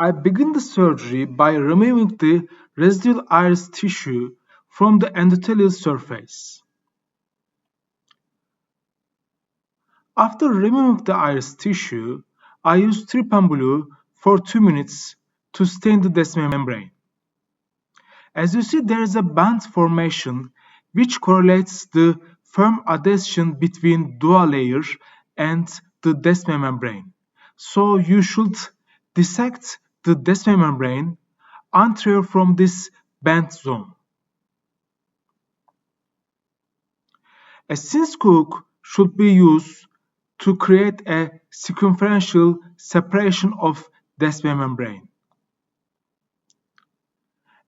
I begin the surgery by removing the residual iris tissue from the endothelial surface. After removing the iris tissue, I use trypan blue for 2 minutes to stain the desmin membrane. As you see, there is a band formation which correlates the firm adhesion between DOA layer and the desmin membrane. So you should dissect the desmin membrane anterior from this band zone. A Sinskey hook should be used to create a circumferential separation of desmin membrane.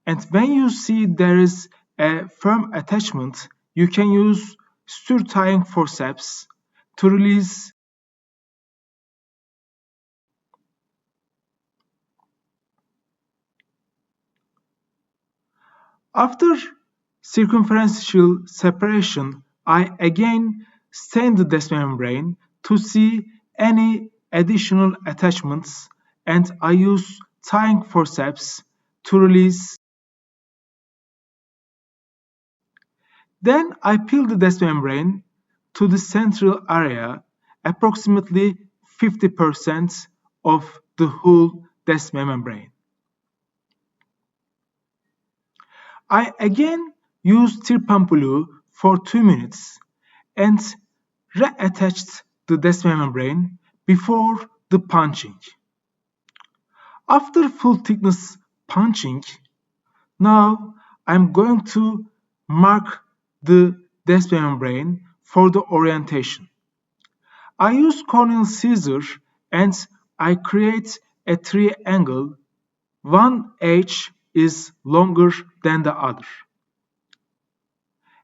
And when you see there is a firm attachment, you can use suture tying forceps to release. After circumferential separation, I again stain the desmin membrane to see any additional attachments, and I use tying forceps to release. Then I peel the desmin membrane to the central area, approximately 50% of the whole desmin membrane. I again use trypan blue for 2 minutes and reattached the desmin membrane before the punching. After full thickness punching, now I'm going to mark the desmin membrane for the orientation. I use corneal scissors and I create a triangle. One edge is longer than the other.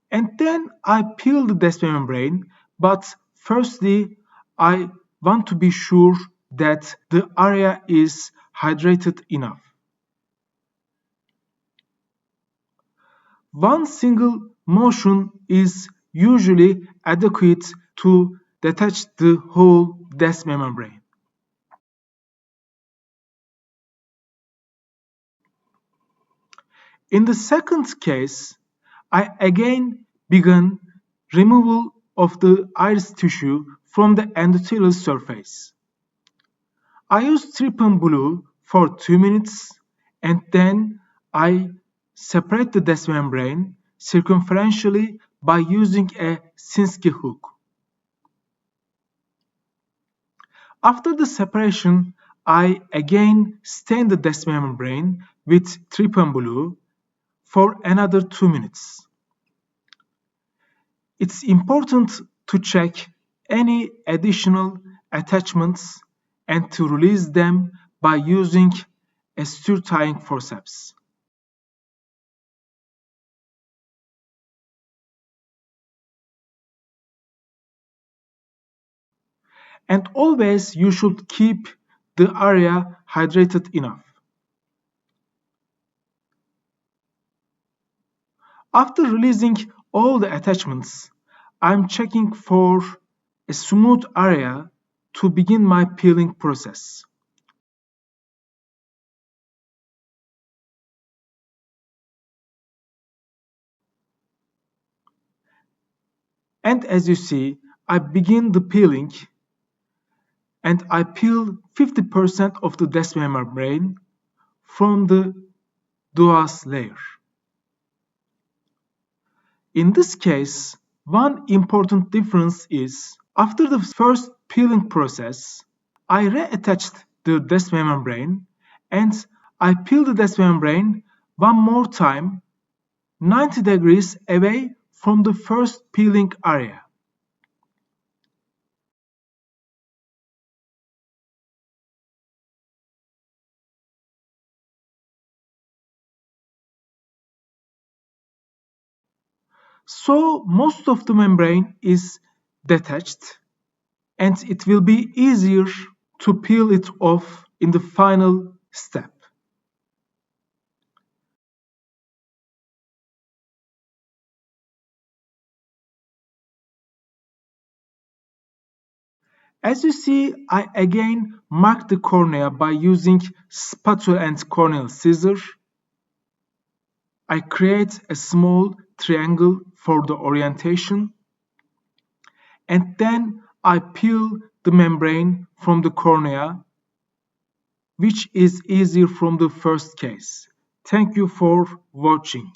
And then I peel the desmin membrane, but firstly I want to be sure that the area is hydrated enough. One single motion is usually adequate to detach the whole desmin membrane. In the second case, I again began removal of the iris tissue from the endothelial surface. I used trypan blue for 2 minutes and then I separate the desmin membrane circumferentially by using a Sinskey hook. After the separation, I again stain the desmin membrane with trypan blue for another 2 minutes. It's important to check any additional attachments and to release them by using a suture tying forceps. And always you should keep the area hydrated enough. After releasing all the attachments, I'm checking for a smooth area to begin my peeling process. And as you see, I begin the peeling and I peel 50% of the desmin membrane from the DOAS layer. In this case, one important difference is after the first peeling process, I reattached the desmin membrane and I peel the desmin membrane one more time 90 degrees away from the first peeling area. So most of the membrane is detached and it will be easier to peel it off in the final step. As you see, I again mark the cornea by using spatula and corneal scissors. I create a small triangle for the orientation, and then I peel the membrane from the cornea, which is easier from the first case. Thank you for watching.